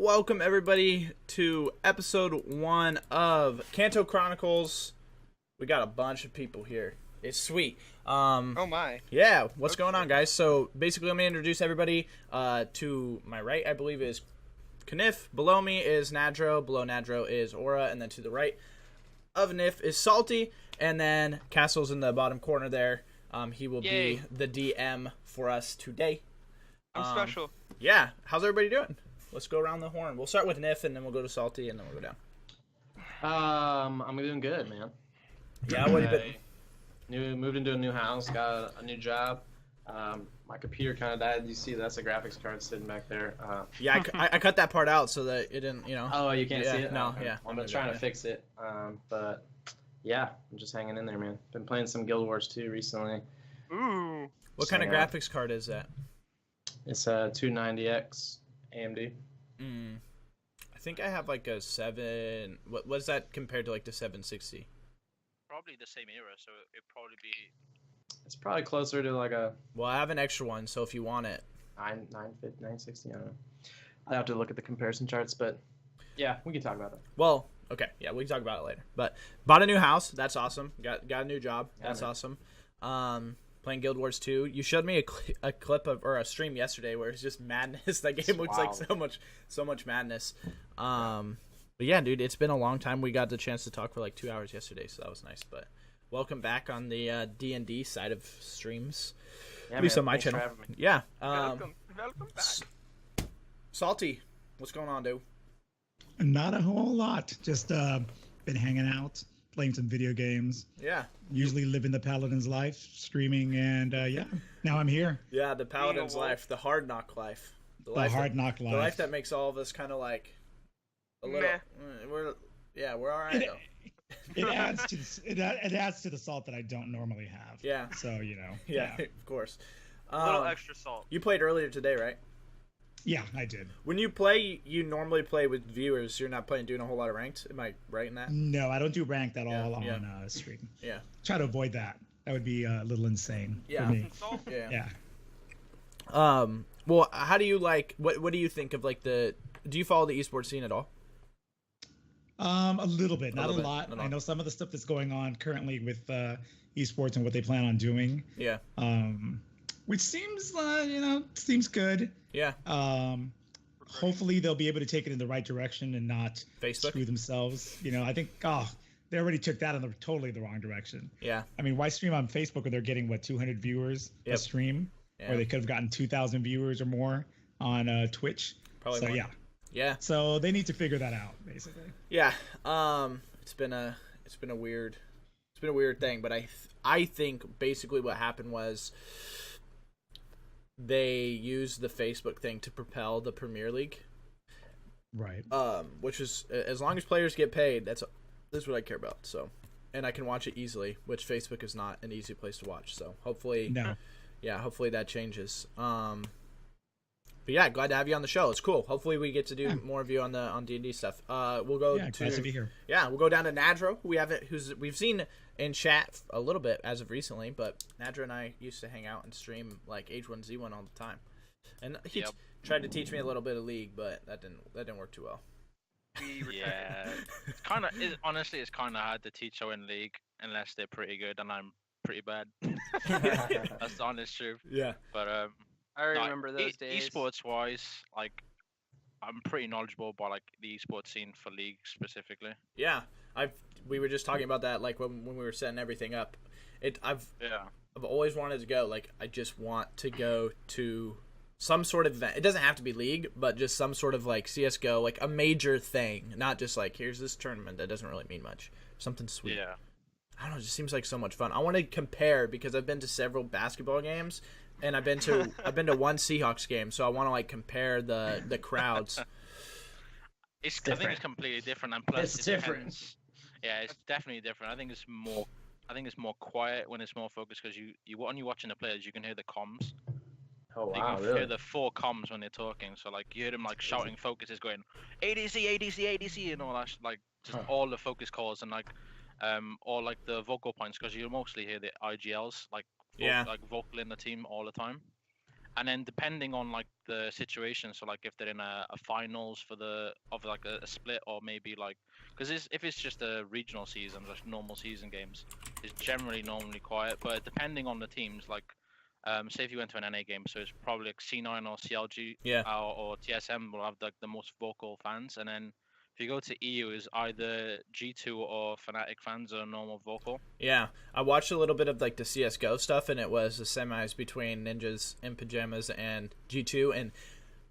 Welcome everybody to episode 1 of Kanto KroniKales. We got a bunch of people here. It's sweet. Oh my. Yeah, what's going on, guys? So basically I'm going to introduce everybody. To my right, I believe, is Knif. Below me is Nadro. Below Nadro is Aura. And then to the right of Nif is Salty. And then Castle's in the bottom corner there. He will be the DM for us today. I'm special. Yeah. How's everybody doing? Let's go around the horn. We'll start with Nif, and then we'll go to Salty, and then we'll go down. I'm doing good, man. Yeah, what have you been? Moved into a new house, got a new job. My computer kind of died. You see, that's a graphics card sitting back there. Yeah, I cut that part out so that it didn't, Oh, you can't see it? No, yeah. I'm trying to fix it. But yeah, I'm just hanging in there, man. Been playing some Guild Wars 2 recently. Ooh. What kind of graphics card is that? It's a 290X AMD. I think I have like a 7. What was that compared to like the 760? Probably the same era, so it'd probably be. It's probably closer to like a. Well, I have an extra one, so if you want it. 960. I don't know. I'd have to look at the comparison charts, but yeah, we can talk about it. Well, okay, yeah, we can talk about it later. But bought a new house. That's awesome. Got a new job. That's awesome. Playing Guild Wars 2. You showed me a clip of or a stream yesterday where it's just madness. That game looks like so much madness. But yeah, dude, it's been a long time. We got the chance to talk for like 2 hours yesterday, so that was nice. But welcome back on the D&D side of streams. Yeah, at least on my thanks for channel. having me. Yeah. Welcome back. Salty, what's going on, dude? Not a whole lot. Just been hanging out, playing some video games. Yeah. Usually living the Paladin's life, streaming, and yeah, now I'm here. Yeah, the Paladin's life, the hard knock life. The hard knock life. The life that makes all of us kind of like a little. We're all right though. It adds to the salt that I don't normally have. Yeah. So you know. Yeah, of course. A little extra salt. You played earlier today, right? Yeah, I did. When you play, you normally play with viewers. You're not doing a whole lot of ranked. Am I right in that? No, I don't do ranked at all on stream. Yeah. Try to avoid that. That would be a little insane for me. Yeah. Yeah. Well, how do you like? What do you think of like the? Do you follow the esports scene at all? A little bit, not a little lot. bit. I know some of the stuff that's going on currently with esports and what they plan on doing. Yeah. Which seems seems good. Yeah. Hopefully they'll be able to take it in the right direction and not Facebook? screw themselves. I think they already took that in totally the wrong direction. Yeah. I mean, why stream on Facebook when they're getting 200 viewers a stream, or they could have gotten 2,000 viewers or more on Twitch. Probably so more. Yeah. So they need to figure that out, basically. Yeah. It's been a weird thing, but I think basically what happened was they used the Facebook thing to propel the Premier League. Right. Which is, as long as players get paid, that's what I care about. So, and I can watch it easily, which Facebook is not an easy place to watch. So hopefully, hopefully that changes. But yeah, glad to have you on the show. It's cool. Hopefully we get to do more of you on D&D stuff. We'll go glad to be here. Yeah, we'll go down to Nadro, who we've seen in chat a little bit as of recently, but Nadro and I used to hang out and stream like H1Z1 all the time. And he tried to teach me a little bit of League, but that didn't work too well. Yeah, honestly, it's kind of hard to teach someone in League unless they're pretty good, and I'm pretty bad. That's the honest truth. Yeah. But I remember those days. Esports wise, like I'm pretty knowledgeable about like the esports scene for League specifically. Yeah, we were just talking about that like when we were setting everything up. I've always wanted to go. Like I just want to go to some sort of event. It doesn't have to be League, but just some sort of like CS:GO, like a major thing, not just like here's this tournament that doesn't really mean much. Something sweet. Yeah. I don't know. It just seems like so much fun. I want to compare because I've been to several basketball games. And I've been to one Seahawks game, so I want to like compare the crowds. I think it's completely different, and plus It's different. Depends. Yeah, it's definitely different. I think it's more quiet when it's more focused because you when you're watching the players, you can hear the comms. Oh You wow, can really? hear the 4 comms when they're talking, so like you hear them like shouting focuses going ADC, ADC, ADC, and all that, like just all the focus calls and like all like the vocal points because you mostly hear the IGLs like vocal in the team all the time. And then depending on like the situation, so like if they're in a finals of like a split, or maybe like because if it's just a regional season, like normal season games, it's normally quiet. But depending on the teams, like say if you went to an NA game, so it's probably like C9 or CLG, or TSM will have like the most vocal fans, and then if you go to EU, is either G2 or Fnatic fans are normal vocal. Yeah, I watched a little bit of like the CS:GO stuff, and it was the semis between Ninjas in Pajamas and G2, and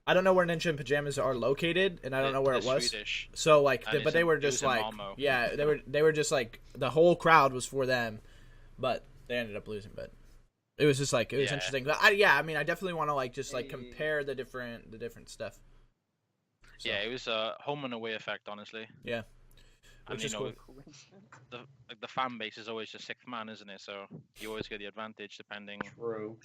I don't know where Ninja in Pajamas are located, and I don't know where it was. Swedish. So like, but they were just like, yeah, they were just like the whole crowd was for them, but they ended up losing. But it was just like it was interesting. But I mean, I definitely want to like just like compare the different stuff. So. Yeah, it was a home and away effect, honestly. Yeah, which is cool. The fan base is always the sixth man, isn't it? So you always get the advantage depending. True.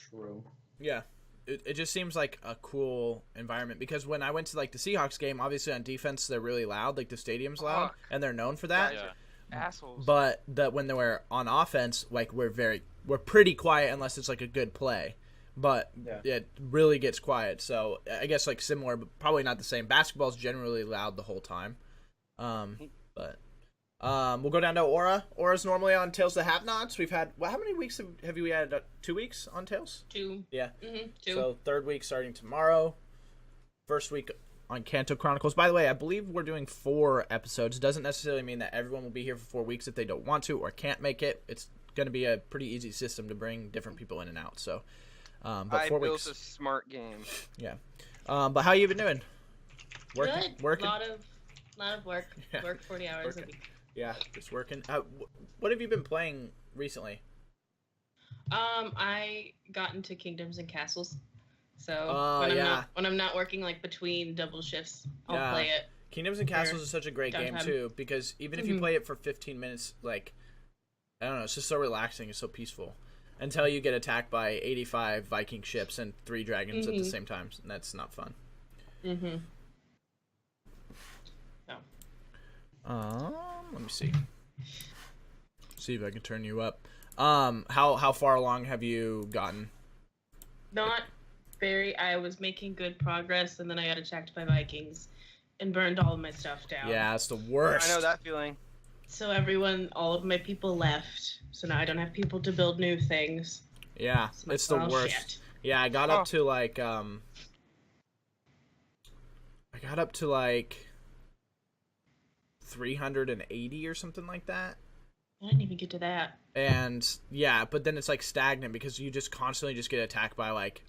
Yeah, it just seems like a cool environment because when I went to like the Seahawks game, obviously on defense they're really loud, like the stadium's loud, and they're known for that. Yeah. Assholes. But when they were on offense, like we're pretty quiet unless it's like a good play. But it really gets quiet. So I guess like similar, but probably not the same. Basketball's generally loud the whole time. But we'll go down to Aura. Aura's normally on Tales to Have-Nots. We've had how many weeks have we had? 2 weeks on Tales? 2. Yeah. 2. So third week starting tomorrow. First week on Kanto KroniKales. By the way, I believe we're doing 4 episodes. Doesn't necessarily mean that everyone will be here for 4 weeks if they don't want to or can't make it. It's going to be a pretty easy system to bring different people in and out. So. But 4 weeks. I built a smart game. Yeah. But how you been doing? Good. Working? Lot of work. Yeah. Work 40 hours a week. Yeah, just working. What have you been playing recently? I got into Kingdoms and Castles. So when I'm not working like between double shifts, I'll play it. Kingdoms and Castles is such a great game too because even if you play it for 15 minutes, like I don't know, it's just so relaxing, it's so peaceful. Until you get attacked by 85 Viking ships and 3 dragons at the same time. And that's not fun. No. Let me see. See if I can turn you up. How far along have you gotten? Not very. I was making good progress, and then I got attacked by Vikings and burned all of my stuff down. Yeah, that's the worst. I know that feeling. So all of my people left. So now I don't have people to build new things. Yeah, it's the worst. Shit. Yeah, I got up to like 380 or something like that. I didn't even get to that. And yeah, but then it's like stagnant because you just constantly just get attacked by like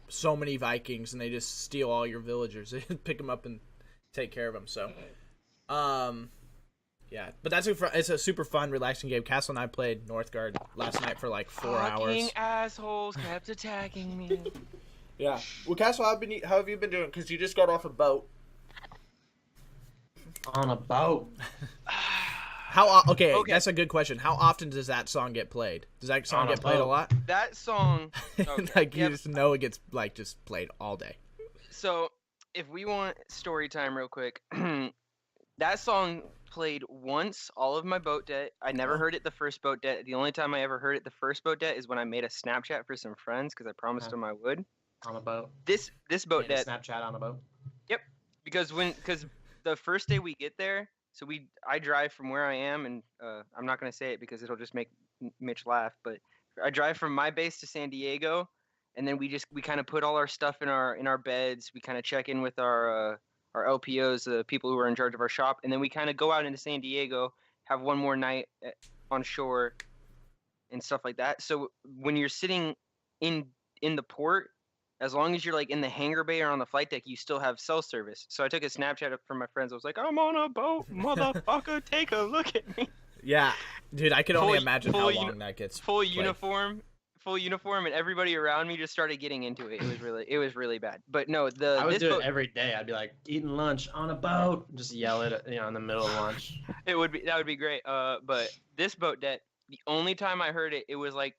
so many Vikings and they just steal all your villagers. They pick them up and take care of them. So, yeah, but it's a super fun, relaxing game. Castle and I played Northgard last night for like 4 hours. Fucking assholes kept attacking me. Yeah. Well, Castle, how have you been doing? Because you just got off a boat. On a boat. Okay, that's a good question. How often does that song get played? Does that song get played a lot? That song, like you just know it gets like just played all day. So, if we want story time real quick, that song played once all of my boat debt. I never heard it the first boat debt. The only time I ever heard it the first boat debt is when I made a Snapchat for some friends because I promised them I would. On a boat. This boat debt. Snapchat on a boat. Yep, because the first day we get there, so I drive from where I am, and I'm not gonna say it because it'll just make Mitch laugh, but I drive from my base to San Diego, and then we kind of put all our stuff in our beds. We kind of check in with our LPOs, the people who are in charge of our shop, and then we kind of go out into San Diego, have one more night on shore, and stuff like that. So when you're sitting in the port, as long as you're like in the hangar bay or on the flight deck, you still have cell service. So I took a Snapchat from my friends. I was like, "I'm on a boat, motherfucker! Take a look at me." Yeah, dude, I could only imagine how long that gets. Full uniform, and everybody around me just started getting into it. It was really bad. But no, I would do it every day. I'd be like eating lunch on a boat, just yell it, in the middle of lunch. That would be great. But this boat debt, the only time I heard it, it was like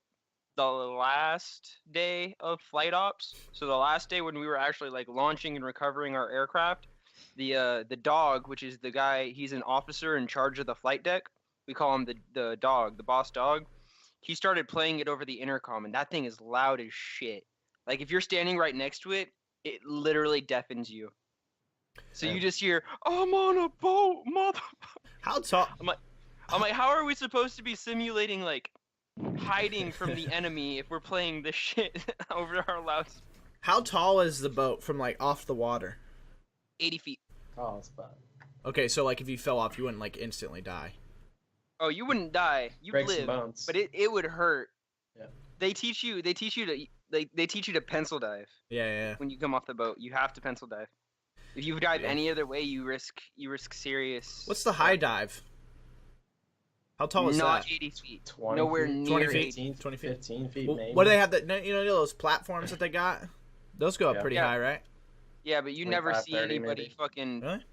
the last day of flight ops. So the last day when we were actually like launching and recovering our aircraft, the dog, which is the guy, he's an officer in charge of the flight deck. We call him the dog, the boss dog. He started playing it over the intercom, and that thing is loud as shit. Like if you're standing right next to it, it literally deafens you. So you just hear, "I'm on a boat, mother." How tall? I'm like, how are we supposed to be simulating like hiding from the enemy if we're playing this shit over our loudspeakers? How tall is the boat from like off the water? 80 feet. Oh, it's fine. Okay, so like if you fell off, you wouldn't like instantly die. Oh, you wouldn't die. You Break some live, bones. but it would hurt. Yeah. They teach you to pencil dive Yeah. when you come off the boat. You have to pencil dive. If you dive any other way, you risk serious. What's the high dive? How tall is Not that? 80 feet. 20 Nowhere feet, near 20 feet? 18. 20 feet. 15 feet, Well, maybe. what do they have? That you know those platforms that they got? Those go up Yeah. pretty Yeah. high, right? Yeah, but you never 25, see 30 anybody maybe. fucking. Really?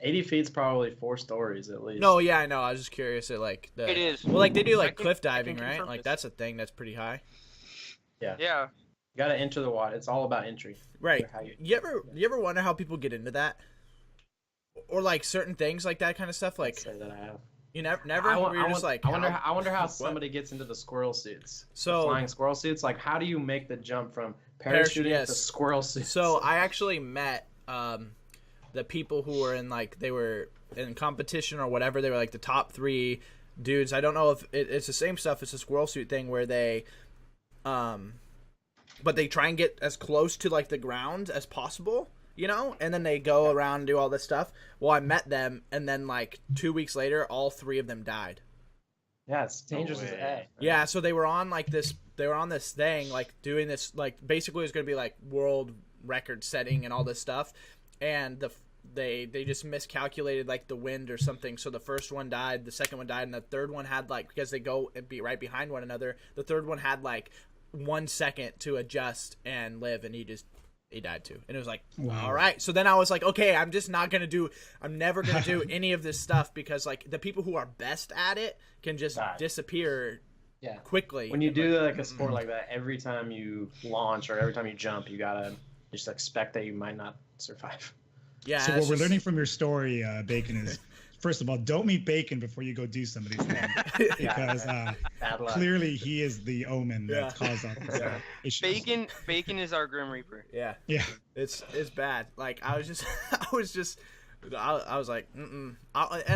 80 feet's probably 4 stories at least. No, yeah, I know. I was just curious at like the. It is. Well, like they do I like can- cliff I can diving, right? confirm Like this. that's a thing that's pretty high. Yeah. You gotta enter the water. It's all about entry. Right. How you- You ever wonder how people get into that? Or like certain things like that kind of stuff? Like say that I have. you never. I, Where you're just like. I wonder. how- I wonder how somebody gets into the squirrel suits. So- The flying squirrel suits. Like, how do you make the jump from Parachute, parachuting yes. to squirrel suits? So I actually met the people who were in like they were in competition or whatever. They were like the top 3 dudes. I don't know if it's the same stuff as the squirrel suit thing where they, but they try and get as close to like the ground as possible, you know, and then they go around and do all this stuff. Well, I met them, and then like 2 weeks later, all 3 of them died. yeah, it's dangerous as way. F. man. Yeah, so they were on like this. They were on this thing, like doing this, like basically it was going to be like world record setting and all this stuff, and they just miscalculated like the wind or something. So the first one died, the second one died, and the third one had like, because they go and be right behind one another, the third one had like 1 second to adjust and live, and he died too. And it was like, Wow. all right. So then I was like, okay, I'm never gonna do any of this stuff, because like the people who are best at it can just Die. disappear Yeah. quickly. When you do like a sport like that, every time you launch or every time you jump, you gotta just expect that you might not survive. Yeah. So it's what we're just- learning from your story, Bacon, is first of all, don't meet Bacon before you go do some of these things, because Bad luck. clearly he is the omen Yeah. that caused all these Yeah. issues. Bacon is our Grim Reaper. Yeah. Yeah. It's bad. Like I was like, and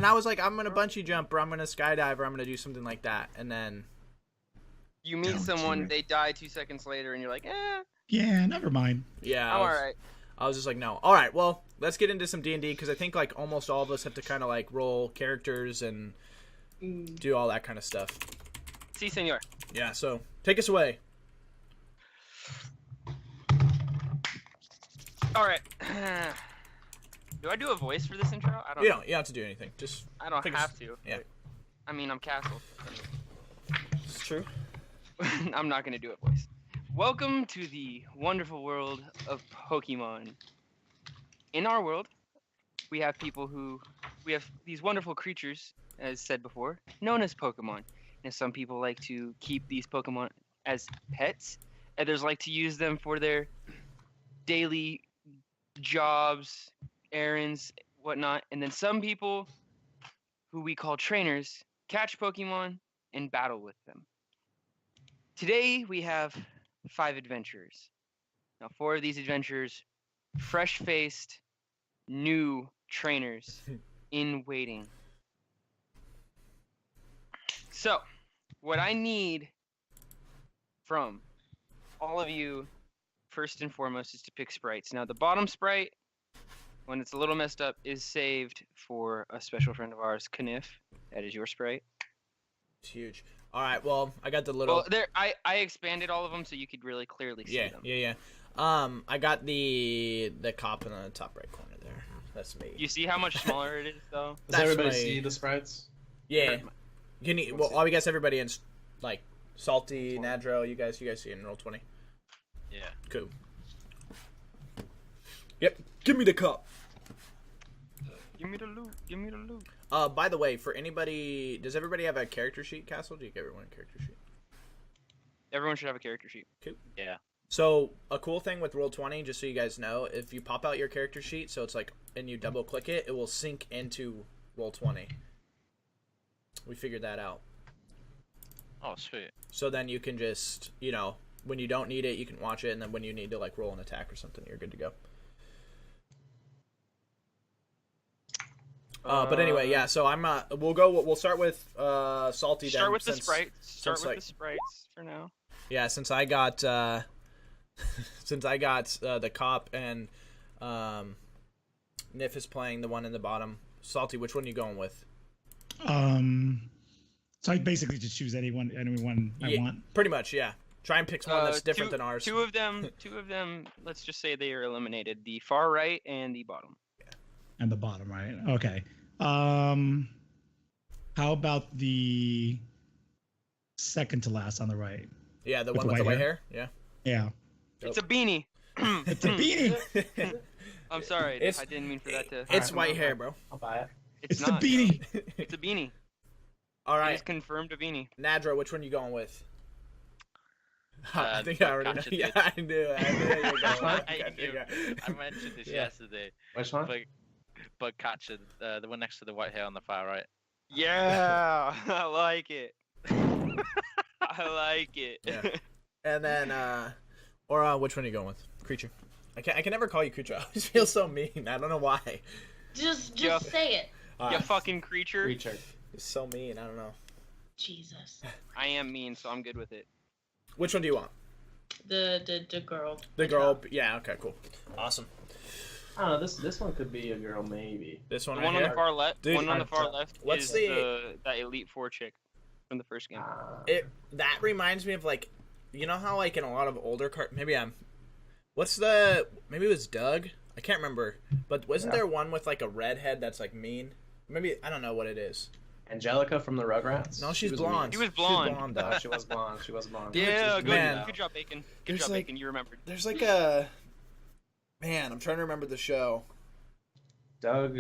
I was like, I'm gonna bungee jump, or I'm gonna skydive, or I'm gonna do something like that, and then You meet Don't someone, you. they die 2 seconds later, and you're like, Yeah, never mind. yeah, I'm alright. I was just like, no. All right, well, let's get into some D&D, because I think like almost all of us have to kind of like roll characters and do all that kind of stuff. Si, senor. Yeah, so take us away. Alright. Do I do a voice for this intro? I don't You know. don't have to do anything. Just I don't take us- have to. yeah. I mean, I'm Castle. it's true. I'm not going to do a voice. Welcome to the wonderful world of Pokemon. In our world, we have these wonderful creatures, as said before, known as Pokemon. And some people like to keep these Pokemon as pets. Others like to use them for their daily jobs, errands, whatnot. And then some people, who we call trainers, catch Pokemon and battle with them. Today we have 5 adventurers. Now 4 of these adventurers, fresh-faced, new trainers in waiting. So, what I need from all of you, first and foremost, is to pick sprites. Now the bottom sprite, when it's a little messed up, is saved for a special friend of ours, Kniff. That is your sprite. It's huge. All right, well, I got the little. Well, there I expanded all of them so you could really clearly see them. Yeah. I got the cop in the top right corner there. That's me. You see how much smaller it is, though? Does That's everybody my- see the sprites? Yeah. Can you? Well, I guess everybody in like Salty, Nadro. You guys see it in Roll20. Yeah. Cool. Yep. Give me the cup. Give me the loot. Give me the loot. By the way, for anybody, does everybody have a character sheet, Castle? Do you give everyone a character sheet? Everyone should have a character sheet. Yeah. So a cool thing with Roll20, just so you guys know, if you pop out your character sheet, so it's like, and you double click it, it will sync into Roll20. We figured that out. Oh, sweet. So then you can just, when you don't need it, you can watch it, and then when you need to like roll an attack or something, you're good to go. But anyway, yeah. So I'm. We'll start with Salty. Start then, with the sprites. Start with like- the sprites for now. Yeah, since I got the cop and Nif is playing the one in the bottom. Salty, which one are you going with? So I basically just choose anyone I want. Pretty much, yeah. Try and pick one that's different than ours. Two of them. Let's just say they are eliminated: the far right and the bottom. And the bottom, right? Okay. How about the second to last on the right? Yeah, the one with the white hair. Yeah. Yeah. It's a beanie. It's a beanie. I'm sorry. I didn't mean for that to. It's white hair, bro. I'll buy it. It's not. the beanie. It's a beanie. All It right, is confirmed a beanie. Nadra, which one you going with? I think the I already know. gotcha Yeah, dude. I knew. I I mentioned this Yeah. yesterday, Which one? but catch it, the one next to the white hair on the far right. Yeah, I like it. I like it. Yeah. And then, which one are you going with? Creature. I can never call you creature. I always feel so mean. I don't know why. Just Yeah. say it. You fucking creature. Creature. It's so mean. I don't know. Jesus. I am mean, so I'm good with it. Which one do you want? The girl. The girl. Yeah. Okay. Cool. Awesome. I don't know. This one could be a girl, maybe. This one The right one on here. the far left. Dude, one on the far left what's is the- that Elite Four chick from the first game. That reminds me of like, you know how like in a lot of older maybe it was Doug. I can't remember. But wasn't there one with like a redhead that's like mean? Maybe I don't know what it is. Angelica from the Rugrats. No, she's was blonde. She was blonde. She's blonde, mean. though. No, she was blonde. She was blonde. Yeah, Man. good job, Bacon. Good There's job, like- Bacon. You remembered. There's like a man. I'm trying to remember the show. Doug.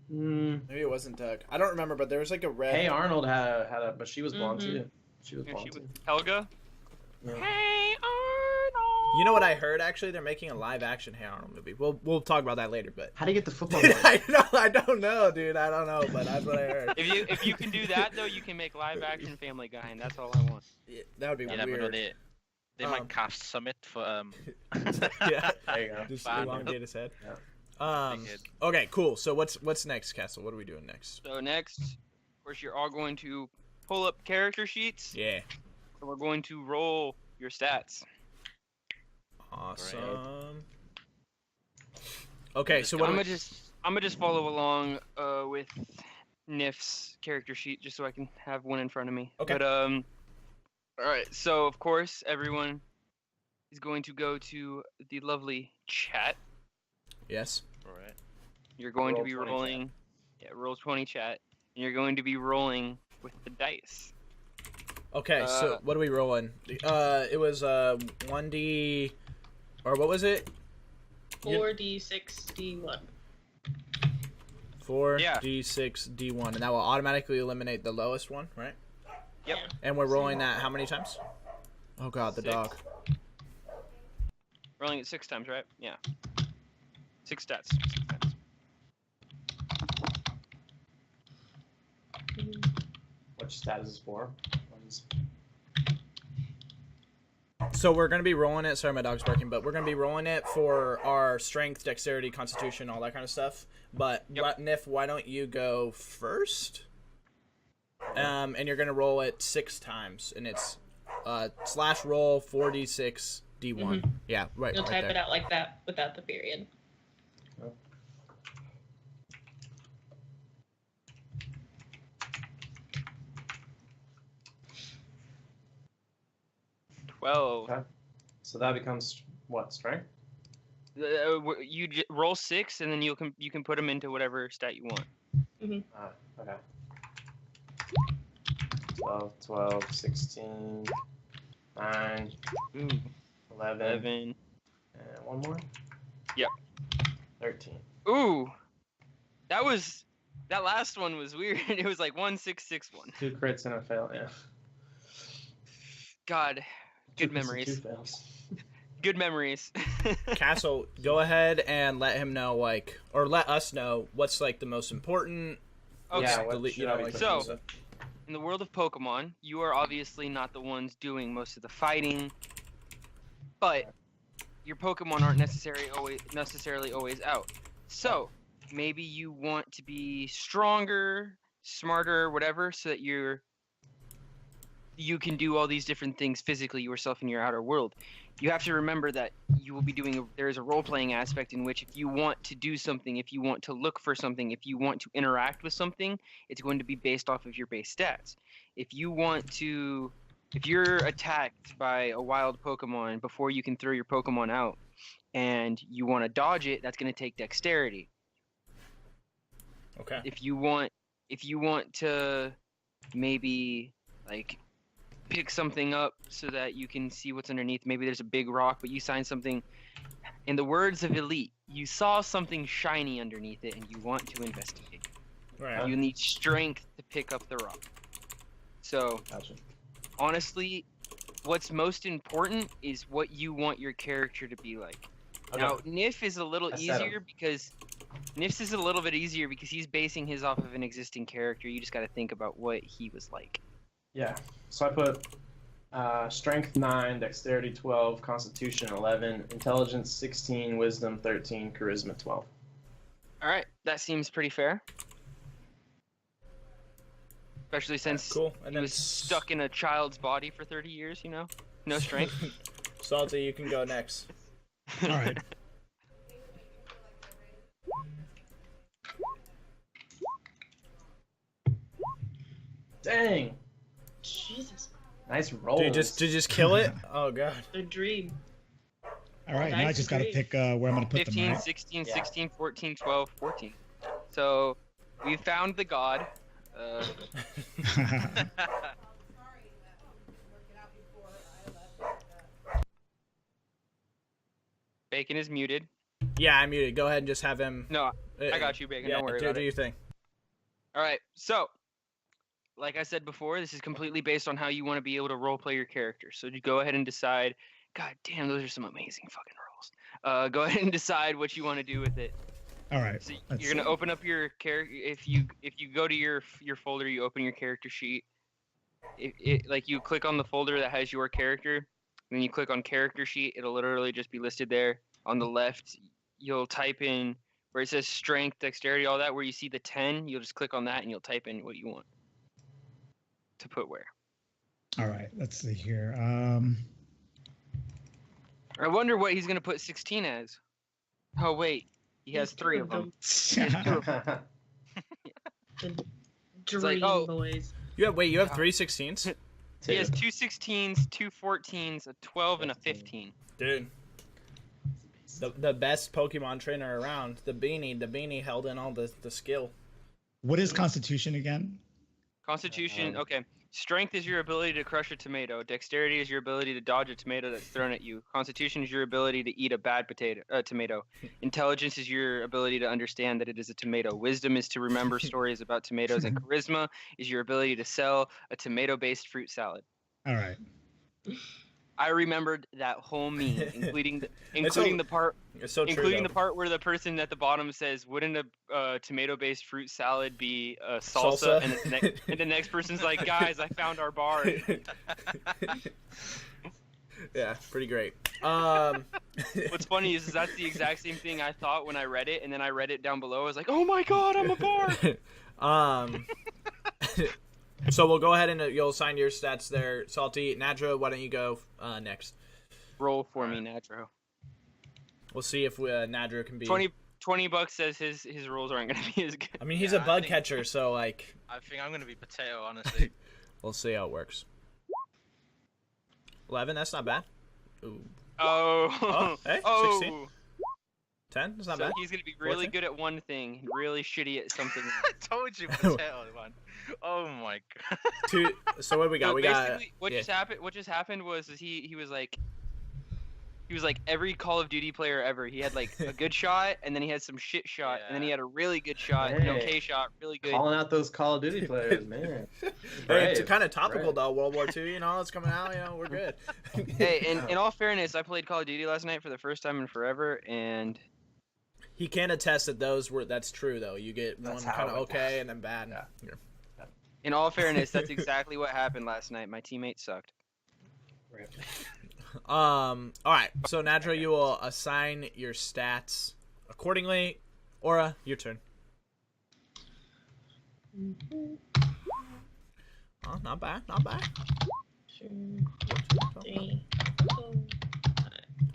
Maybe it wasn't Doug. I don't remember, but there was like a red. Hey Arnold had a, but she was blonde Mhm. too. She was Yeah, blonde she was too. Helga. Yeah. Hey Arnold. You know what I heard? Actually, they're making a live action Hey Arnold movie. We'll talk about that later. But How do you get the football? I don't know, dude. I don't know, but that's what I heard. If you can do that though, you can make live action Family Guy, and that's all I want. Yeah, that would be You never know, weird. they might cast Summit for Yeah, There you go. just Fine. elongate his head. Yeah. Big head. Okay, cool. So what's next, Castle? What are we doing next? So next, of course, you're all going to pull up character sheets, Yeah. and we're going to roll your stats. Awesome. Okay, so I'm what? gonna just follow along with Nif's character sheet just so I can have one in front of me. Okay. But all right. So of course everyone is going to go to the lovely chat. Yes. Alright. You're going to Roll be 20 rolling. Yeah, roll 20 chat, and you're going to be rolling with the dice. Okay, so what are we rolling? It was 1D, or what was it? 4d6d1. 4 Yeah. D6 D1, and that will automatically eliminate the lowest one, right? Yep. And we're rolling that how many times? Oh god, the 6. dog. Rolling it 6 times, right? Yeah. 6 stats. 6 stats. Which stat is this for? So we're gonna be rolling it. Sorry, my dog's barking, but we're gonna be rolling it for our strength, dexterity, constitution, all that kind of stuff. But Yep. Nif, why don't you go first? And you're gonna roll it 6 times, and it's slash roll 4d6 d1. Yeah, right. You'll right type there. it out like that without the period. Well, Okay. So that becomes what, strength? roll 6, and then you can put them into whatever stat you want. Okay. 12, 16, 9, Ooh, 11, 11. and one more? Yep. 13. Ooh, that last one was weird. It was like 1, 6, 6, 1. 2 crits and a fail, yeah. God, 2 good crits and memories. 2 fails. Good memories. Castle, go ahead and let him know, like, or let us know what's like the most important. Okay. Yeah, the what should I be putting So- this up? In the world of Pokemon, you are obviously not the ones doing most of the fighting but your Pokemon aren't necessarily always out. So maybe you want to be stronger, smarter, whatever, so that you can do all these different things physically yourself in your outer world. You have to remember that you will be there is a role-playing aspect in which if you want to do something, if you want to look for something, if you want to interact with something, it's going to be based off of your base stats. If you're attacked by a wild Pokemon before you can throw your Pokemon out and you want to dodge it, that's going to take dexterity. Okay. If you want to maybe like pick something up so that you can see what's underneath. Maybe there's a big rock, but you find something. In the words of Elite, you saw something shiny underneath it, and you want to investigate. Right. You need strength to pick up the rock. So, honestly, what's most important is what you want your character to be like. Okay. Now, Nif is a little easier because Nif's is a little bit easier because he's basing his off of an existing character. You just got to think about what he was like. Yeah, so I put Strength 9, Dexterity 12, Constitution 11, Intelligence 16, Wisdom 13, Charisma 12. All right, that seems pretty fair. Especially since he was stuck in a child's body for 30 years, you know? No strength. Salty, you can go next. All right. Dang. Jesus. Nice roll. Did you just kill it? Oh god. A dream. All right, now I just got to pick where I'm going to put 15, them. Right? 16, 16, 14, 12, 14. So, we found the god. Bacon is muted. Yeah, I'm muted. Go ahead and just have him. No, I got you, Bacon. Yeah, Don't worry about do it. your thing. All right, so like I said before, this is completely based on how you want to be able to roleplay your character. So you go ahead and decide. God damn, those are some amazing fucking rolls. Go ahead and decide what you want to do with it. All right. So you're gonna open up your character. If you go to your folder, you open your character sheet. Like you click on the folder that has your character, and then you click on character sheet. It'll literally just be listed there. On the left, you'll type in where it says strength, dexterity, all that. Where you see the 10, you'll just click on that and you'll type in what you want to put where. All right. Let's see here. I wonder what he's gonna put 16 as. Oh wait, he has 3 of them. The dream like, boys. You have 3 16s? He has 2 16s, 2 14s, a 12, and a 15. Dude. The best Pokemon trainer around. The beanie held in all the skill. What is Constitution again? Constitution, okay. Strength is your ability to crush a tomato. Dexterity is your ability to dodge a tomato that's thrown at you. Constitution is your ability to eat a bad tomato. Intelligence is your ability to understand that it is a tomato. Wisdom is to remember stories about tomatoes. And charisma is your ability to sell a tomato-based fruit salad. All right. I remembered that whole meme, including the part the part where the person at the bottom says, "Wouldn't a tomato-based fruit salad be salsa?" And the next person's like, "Guys, I found our bar." Yeah, pretty great. What's funny is that's the exact same thing I thought when I read it, and then I read it down below. I was like, "Oh my god, I'm a bar!" So we'll go ahead and you'll assign your stats there. Salty, Nadra, why don't you go next? Roll for me, Nadra. We'll see if Nadra can be... $20 says his rolls aren't going to be as good. I mean, he's a bug catcher, so like... I think I'm going to be potato, honestly. We'll see how it works. 11, that's not bad. Ooh. Oh. Hey, 16. 10, that's not bad. He's going to be really 14? good at one thing, and really shitty at something else. I told you potato, man. Oh my god. So what we got? What just happened was he was like every Call of Duty player ever. He had like a good shot, and then he had some shit shot, and then he had a really good shot, an okay shot, really good. Calling out those Call of Duty players, man. Hey, it's kind of topical though. World War II, it's coming out. We're good. Hey, in all fairness, I played Call of Duty last night for the first time in forever, and he can attest that that's true though. You get one kind of okay and then bad. Yeah. In all fairness, that's exactly what happened last night. My teammates sucked. All right. So Nadra, you will assign your stats accordingly. Aura, your turn. Oh, not bad. Not bad. 2, 3, 4,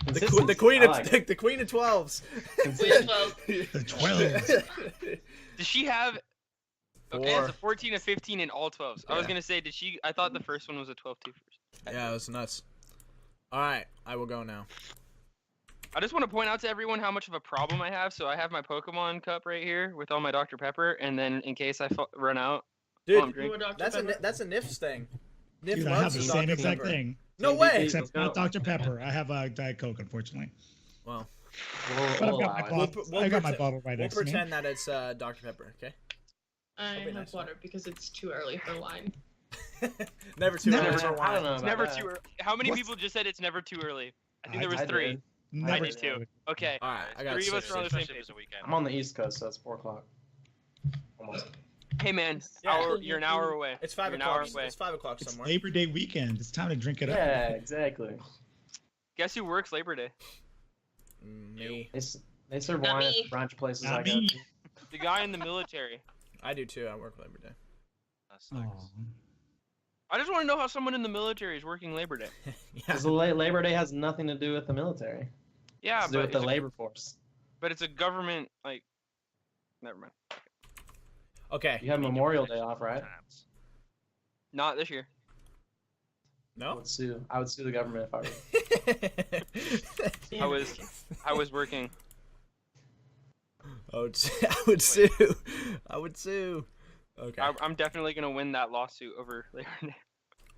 5. The queen of the queen of 12s. The 12s. Does she have? Okay, Four. it's a 14, a 15, and all 12s. I was gonna say, did she? I thought the first one was a 12 too first. Yeah, it was nuts. All right, I will go now. I just want to point out to everyone how much of a problem I have. So I have my Pokemon cup right here with all my Dr. Pepper, and then in case I run out, Dude, I'm drinking. that's a Nif's thing. Nif Dude, I loves have the his same Dr. exact Pepper. thing. No way. Except not Dr. Pepper. I have a Diet Coke, unfortunately. Well, But I've got my bottle, I got my bottle right we'll next to me. pretend that it's Dr. Pepper, okay? I That'll be have nice. water because it's too early for wine. Never too Never. early for I don't wine. know. It's never too early. How many people just said it's never too early? I think there was 3. Never I did too. Okay. All right, I got 3 of us six. are on the same Especially if page. it's a weekend. I'm on the East Coast, so it's 4 o'clock. Almost. Hey man, Yeah. you're an hour away. It's 5 You're an hour o'clock. away. It's 5 o'clock It's somewhere. Labor Day weekend. It's time to drink it up. Yeah, exactly. Guess who works Labor Day? Me. They serve Not wine me. at brunch places Not like me. that. The guy in the military. I do too. I work Labor Day. That sucks. Aw. I just want to know how someone in the military is working Labor Day. Yeah. Because Labor Day has nothing to do with the military. Yeah, It's to do but with the labor force. it's a government like. Never mind. Okay. You have Memorial Day off, right? Times. Not this year. I No. would sue. I would sue the government if I were. I was working. I would sue. I would sue. Okay. I'm definitely gonna win that lawsuit over Labor Day.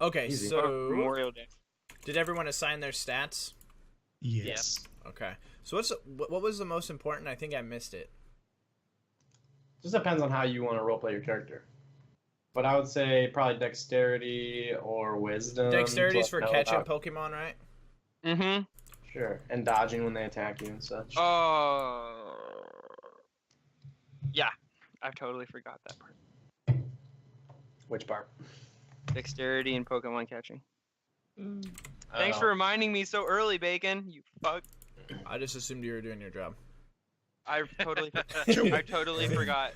Okay. Easy. Over So, Memorial Day. did everyone assign their stats? Yes. Okay. So what was the most important? I think I missed it. Just depends on how you want to roleplay your character. But I would say probably dexterity or wisdom. Dexterity is to for know catching about- Pokemon, right? Mm-hmm. Sure, and dodging when they attack you and such. Yeah, I've totally forgot that part. Which part? Dexterity and Pokemon catching. Mm. Thanks for reminding me so early, Bacon. You fuck. I just assumed you were doing your job. I totally forgot.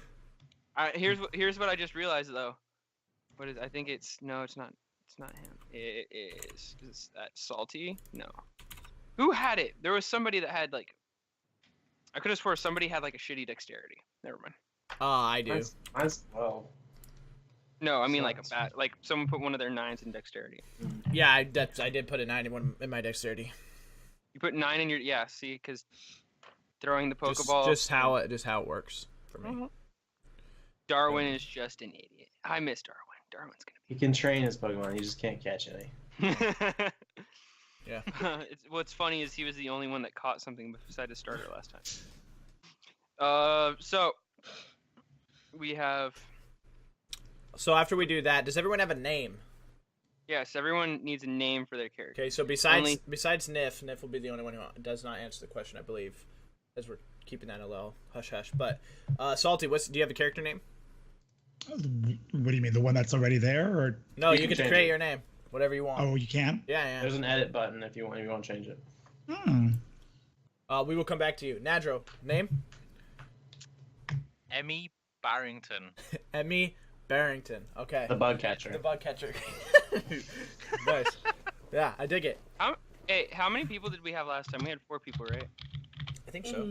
Here's what I just realized though. What is? I think it's no. It's not. It's not him. It is. Is that Salty? No. Who had it? There was somebody that had like. I could have swore somebody had like a shitty dexterity. Never mind. I do. Mine's 12. No, I mean like a Sounds- bad. Like someone put one of their 9s in dexterity. Yeah, I did put a 9 in my dexterity. You put 9 in your see because throwing the Just, Pokeball. just how it works for me. Darwin is just an idiot. I miss Darwin. Darwin's He can train his Pokemon, he just can't catch any. gonna. Yeah. What's funny is he was the only one that caught something beside a starter last time. So we have. So after we do that, does everyone have a name? Yes, everyone needs a name for their character. Okay, so besides Nif will be the only one who does not answer the question, I believe, as we're keeping that a little hush hush. But Salty, do you have a character name? What do you mean, the one that's already there, or? No, You you can can change create it. your name, whatever you want. Oh, you can. Yeah. There's an edit button if you want to change it. Hmm. We will come back to you. Nadro, name? Emmy Barrington. Emmy Barrington. Okay. The bug catcher. The bug catcher. Nice. Yeah, I dig it. Hey, how many people did we have last time? We had 4 people, right? I think so.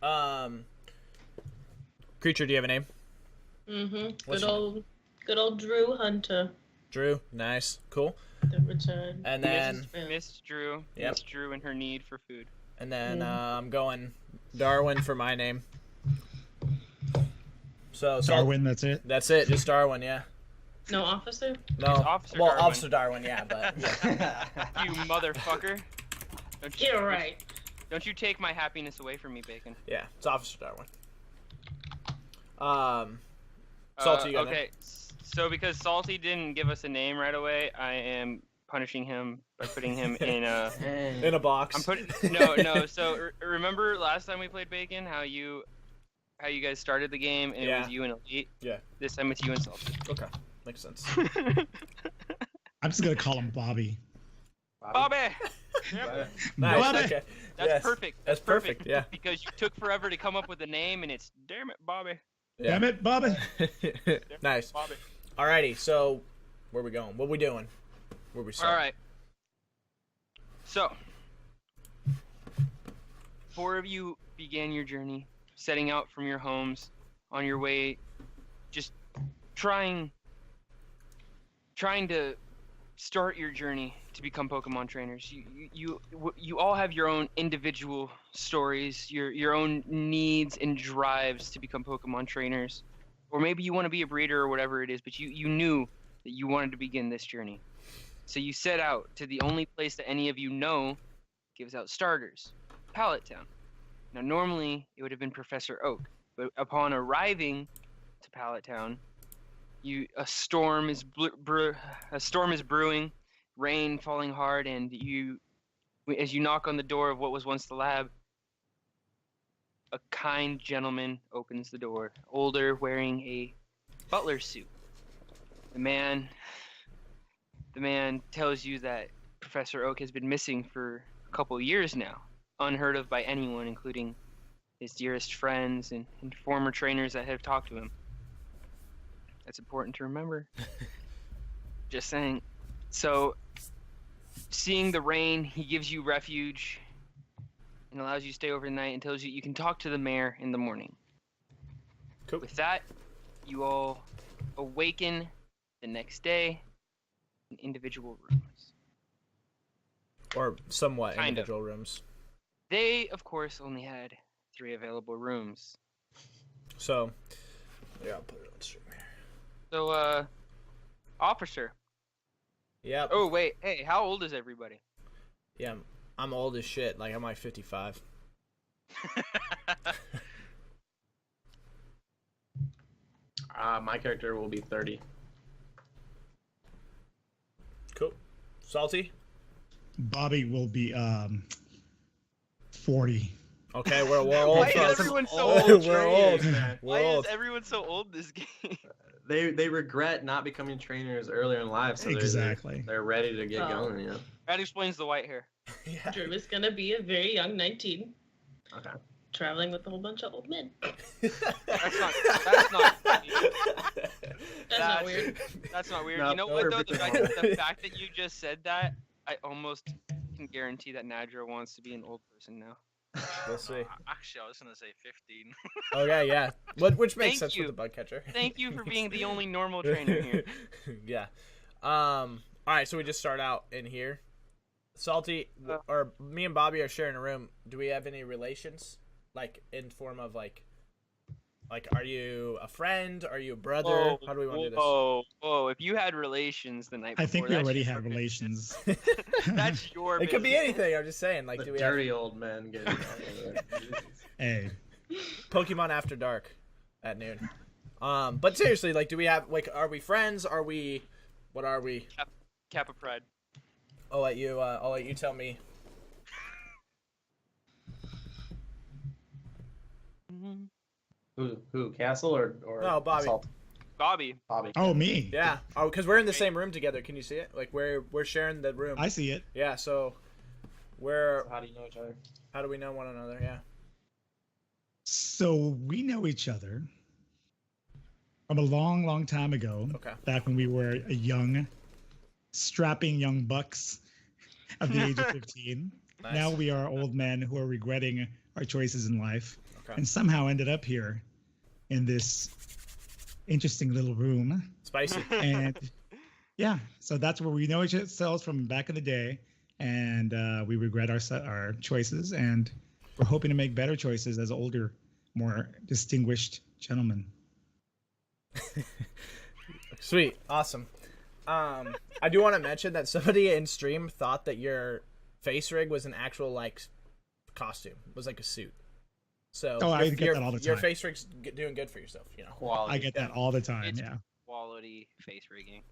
Mm. Creature, do you have a name? Mm-hmm. What's Good old Drew Hunter. Drew. Nice. Cool. The return. And then Miss Drew. Yep. Miss Drew and her need for food. I'm going Darwin for my name. So Darwin, that's it. That's it. Just Darwin. Yeah. No officer? No. Officer well, Darwin. Officer Darwin. Yeah, but You motherfucker. You're right. Don't you take my happiness away from me, Bacon. yeah, it's Officer Darwin. Salty, you got a name? Okay, so because Salty didn't give us a name right away, I am punishing him by putting him in a. In a box. I'm putting no. So remember last time we played Bacon, how you guys started the game and it was you and Elite. Yeah. This time it's you and Salty. Okay, makes sense. I'm just gonna call him Bobby. Bobby. Nice. Bobby. Okay. That's Yes. perfect. That's perfect. Yeah. Because you took forever to come up with a name, and it's damn it, Bobby. Yeah. Damn it, Bobby. Nice. Bobby. Alrighty. So, where we going? What we doing? Where we start? All right. So, 4 of you began your journey, setting out from your homes on your way, just trying to start your journey to become Pokemon trainers. You all have your own individual stories, your own needs and drives to become Pokemon trainers, or maybe you want to be a breeder or whatever it is. But you knew that you wanted to begin this journey, so you set out to the only place that any of you know gives out starters, Pallet Town. Now, normally it would have been Professor Oak, but upon arriving to Pallet Town, a storm is brewing, rain falling hard, and as you knock on the door of what was once the lab, a kind gentleman opens the door, older, wearing a butler suit. The man tells you that Professor Oak has been missing for a couple years now, unheard of by anyone, including his dearest friends and former trainers that have talked to him. That's important to remember. Just saying. So, seeing the rain, he gives you refuge and allows you to stay overnight and tells you you can talk to the mayor in the morning. Cool. With that, you all awaken the next day in individual rooms. Or somewhat Kind of. individual rooms. They, of course, only had 3 available rooms. So, yeah, I'll put it on stream here. So, officer. Yep. Oh, wait. Hey, how old is everybody? Yeah, I'm old as shit. Like, I'm like 55. My character will be 30. Cool. Salty? Bobby will be 40. Okay, we're old. Why is folks. everyone so Old old? We're old. man. We're Why old. is everyone so old this game? They regret not becoming trainers earlier in life, so Exactly. they're ready to get Oh. going. Yeah. That explains the white hair. Yeah. Drew is gonna be a very young 19, Okay. traveling with a whole bunch of old men. That's not funny. That's not weird. That's not weird. No, You know no, what though? we're- The fact that you just said that, I almost can guarantee that Nadra wants to be an old person now. We'll see. Actually, I was gonna say 15. Okay, yeah. Which makes Thank sense you. with the bug catcher. Thank you for being the only normal trainer here. Yeah. All right, so we just start out in here. Salty, or me and Bobby are sharing a room. Do we have any relations? Like, in form of, like, are you a friend? Are you a brother? Whoa, How do we want to do this? Whoa! If you had relations the night before, I think we that's already your have business. relations. That's your. It could be business. anything. I'm just saying. Like, The do we have dirty old men getting Hey, Pokemon After Dark at noon? But seriously, like, do we have, like, are we friends? Are we, what are we? Kappa Pride. I'll let you tell me. Who? Castle or No, Bobby. Assault? Bobby. Bobby. oh me. Yeah. Oh, because we're in the same room together. Can you see it? Like, we're sharing the room. I see it. Yeah. So, we're. So how do you know each other? How do we know one another? Yeah. So we know each other from a long, long time ago. Okay. Back when we were a young, strapping young bucks of the age of 15. Nice. Now we are old men who are regretting our choices in life, Okay. and somehow ended up here in this interesting little room. Spicy. And yeah, so that's where we know each ourselves from back in the day, and we regret our choices, and we're hoping to make better choices as older, more distinguished gentlemen. Sweet. Awesome. I do want to mention that somebody in stream thought that your face rig was an actual, like, costume. It was like a suit. So Oh, I get that all the your time. face rig's doing good for yourself, you know. Quality. I get that all the time. It's- Yeah. Quality face rigging.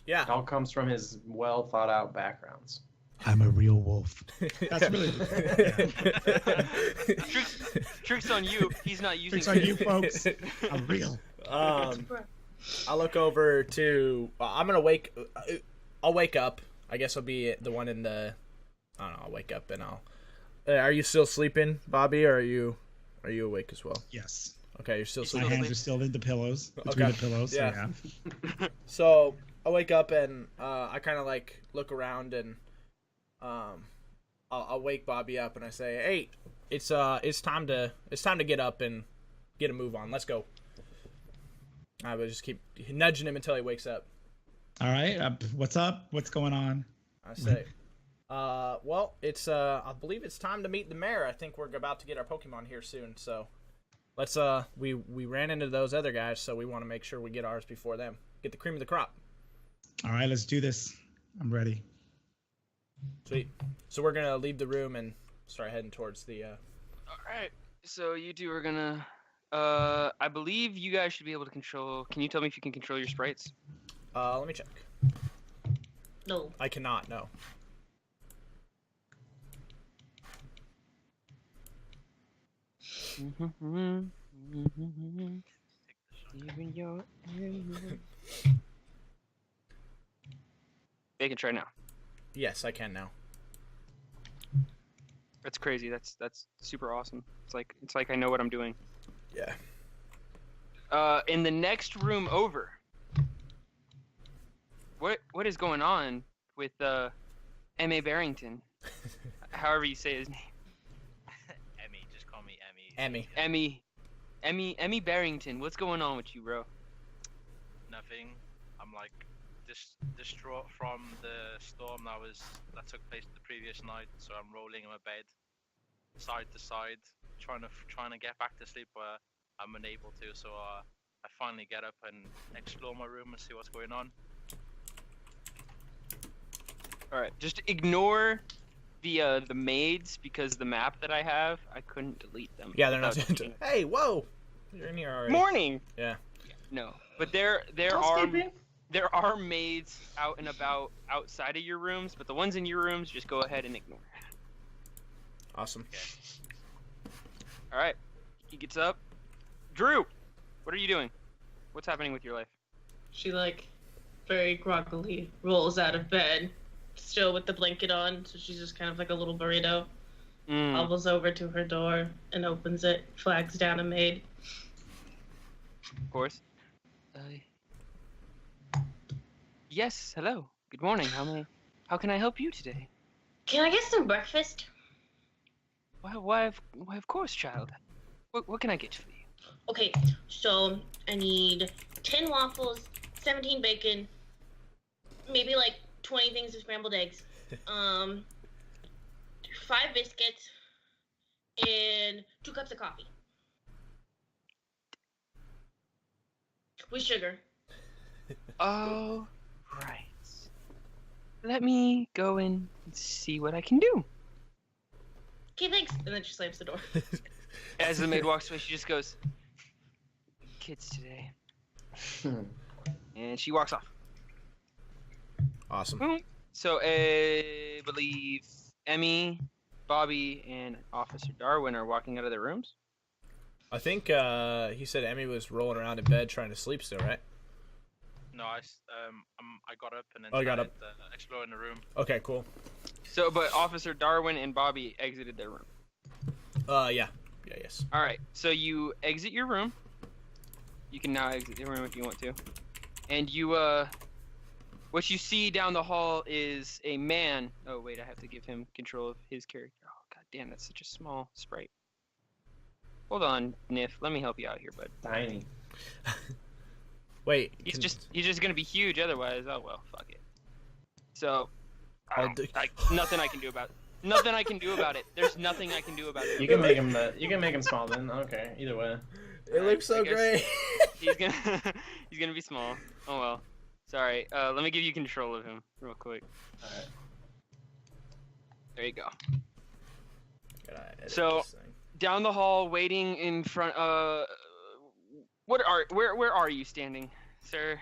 Yeah. It all comes from his well thought out backgrounds. I'm a real wolf. That's really Tricks on you. He's not using. Tricks on you folks. I'm real. I'll look over to. I'm gonna wake. I'll wake up. I guess I'll be the one in the. I don't know. I'll wake up and I'll. Are you still sleeping, Bobby, or are you awake as well? Yes. Okay, you're still My sleeping. hands are still in the pillows, between Okay. the pillows. So Yeah. yeah. So I wake up and I kind of like look around and I'll wake Bobby up and I say, "Hey, it's time to get up and get a move on. Let's go." I would just keep nudging him until he wakes up. All right. What's up? What's going on? I say, well, it's I believe it's time to meet the mayor. I think we're about to get our Pokemon here soon, so let's we ran into those other guys, so we want to make sure we get ours before them. Get the cream of the crop. All right. Let's do this. I'm ready. Sweet. So we're gonna leave the room and start heading towards the. All right. So you two are gonna. I believe you guys should be able to control. Can you tell me if you can control your sprites? Let me check. No. I cannot. No. They can try now. Yes, I can now. That's crazy. That's super awesome. It's like I know what I'm doing. Yeah. In the next room over. What is going on with M.A. Barrington? However you say his name. Emmy, just call me Emmy. Emmy Barrington. What's going on with you, bro? Nothing. I'm like distraught from the storm that took place the previous night. So I'm rolling in my bed, side to side, trying to get back to sleep, but I'm unable to. So I finally get up and explore my room and see what's going on. All right, just ignore the maids because the map that I have, I couldn't delete them. Yeah, they're not. without deleting. Hey, whoa! You're in here already. Morning. Yeah. No, but there are maids out and about outside of your rooms, but the ones in your rooms, just go ahead and ignore. Awesome. All right, he gets up. Drew, what are you doing? What's happening with your life? She like very groggily rolls out of bed, still with the blanket on, so she's just kind of like a little burrito. Hobbles over to her door and opens it, flags down a maid. Of course. Yes, hello. Good morning. How can I help you today? Can I get some breakfast? Why of course, child. What can I get for you? Okay, so I need 10 waffles, 17 bacon, maybe like 20 things of scrambled eggs, 5 biscuits, and 2 cups of coffee. With sugar. Oh, right. Let me go and see what I can do. Okay, thanks. And then she slams the door. As the maid walks away, she just goes, "Kids today," and she walks off. Awesome. So I believe Emmy, Bobby, and Officer Darwin are walking out of their rooms. I think he said Emmy was rolling around in bed trying to sleep still, right? No, I got up and then Oh, you got started exploring the room. Okay, cool. So, but Officer Darwin and Bobby exited their room. Yeah. Yes. All right. So you exit your room. You can now exit the room if you want to. And you, what you see down the hall is a man. Oh, wait, I have to give him control of his character. Oh, god damn, that's such a small sprite. Hold on, Niff. Let me help you out here, bud. Tiny. Wait. He's just gonna be huge otherwise. Oh well, fuck it. So, nothing I can do about it. Nothing I can do about it. There's nothing I can do about it. You can make him. You can make him small then. Okay. Either way. It looks so I guess great. he's gonna be small. Oh well. Sorry. Let me give you control of him real quick. All right. There you go. Gotta edit So- this thing. Down the hall, waiting in front. Where are you standing, sir?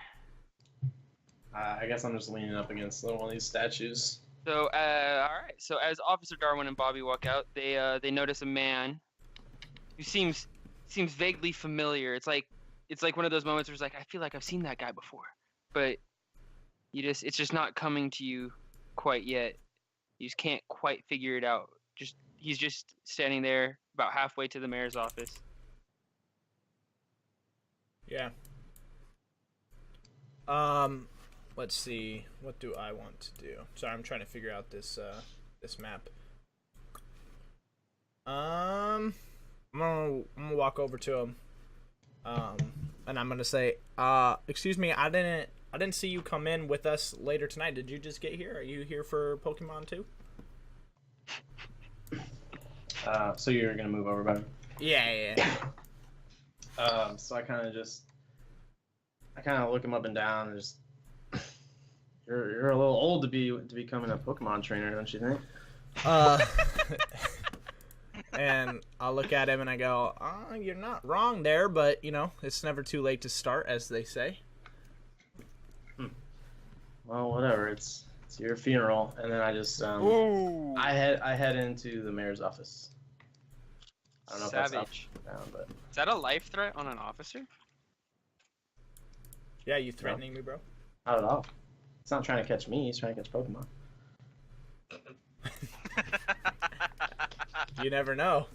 I guess I'm just leaning up against one of these statues. So, all right. So as Officer Darwin and Bobby walk out, they notice a man who seems vaguely familiar. It's like one of those moments where it's like I feel like I've seen that guy before, but it's just not coming to you quite yet. You just can't quite figure it out. He's just standing there about halfway to the mayor's office. Yeah. Let's see. What do I want to do? Sorry, I'm trying to figure out this map. I'm gonna walk over to him. And I'm gonna say, excuse me, I didn't see you come in with us later tonight. Did you just get here? Are you here for Pokemon too? So you're gonna move over, buddy? Yeah. So I kind of look him up and down and just, you're a little old to be becoming a Pokemon trainer, don't you think? And I'll look at him and I go, you're not wrong there, but you know, it's never too late to start, as they say. Well, whatever. It's your funeral, and then I just I head into the mayor's office. I don't know if that's up or down, but Is that a life threat on an officer? Yeah, you threatening me, bro? not at all. It's not trying to catch me. He's trying to catch Pokemon. You never know.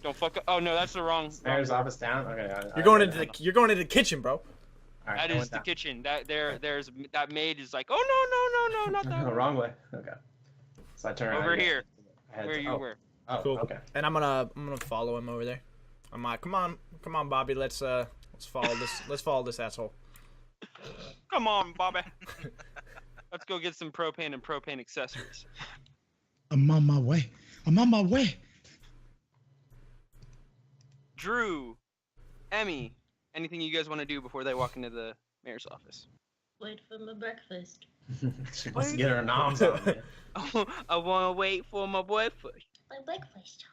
Don't fuck up. Oh no, that's the wrong. Mayor's office down. Okay. You're going into the kitchen, bro. All right, That I is went the down. kitchen. That maid is like, oh no, not that. No, wrong way. Okay. So I turn around. Over here, I head where to- you were. Oh, Cool. okay. And I'm gonna follow him over there. I'm like, come on, Bobby, let's follow this asshole. Come on, Bobby. Let's go get some propane and propane accessories. I'm on my way. Drew, Emmy, anything you guys want to do before they walk into the mayor's office? Wait for my breakfast. She wants to get her noms on, man. I want to wait for my boyfriend. My breakfast.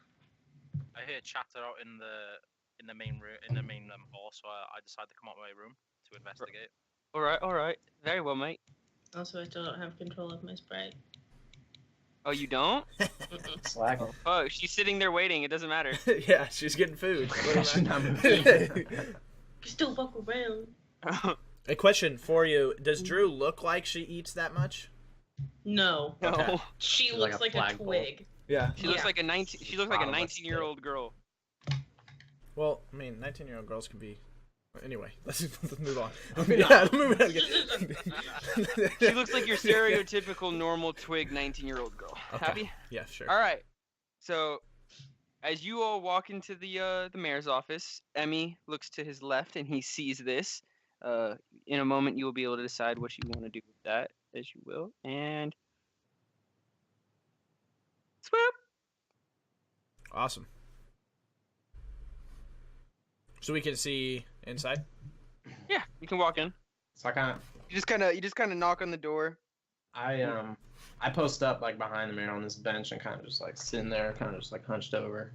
I hear chatter out in the main room, in the main hall, so I decided to come out of my room to investigate. All right. Very well, mate. Also, I still don't have control of my Sprite. Oh, you don't? Slacking. Oh, she's sitting there waiting. It doesn't matter. Yeah, she's getting food. She's not moving. Still walk around. A question for you: does Drew look like she eats that much? No. No. Okay. She She's looks like a like a flagpole. twig. Yeah. She looks Yeah. like a 19. She looks like a Bottomless 19-year-old girl. Well, I mean, 19-year-old girls can be. Anyway, let's move on. Yeah, move on. She looks like your stereotypical normal twig 19-year-old girl. Okay. Happy? Yeah, sure. All right. So, as you all walk into the mayor's office, Emmy looks to his left and he sees this. In a moment, you will be able to decide what you want to do with that, as you will. And swoop. Awesome. So we can see inside. Yeah, you can walk in. So I You just kind of knock on the door. I post up like behind the mayor on this bench and kind of just like sitting there, kind of just like hunched over.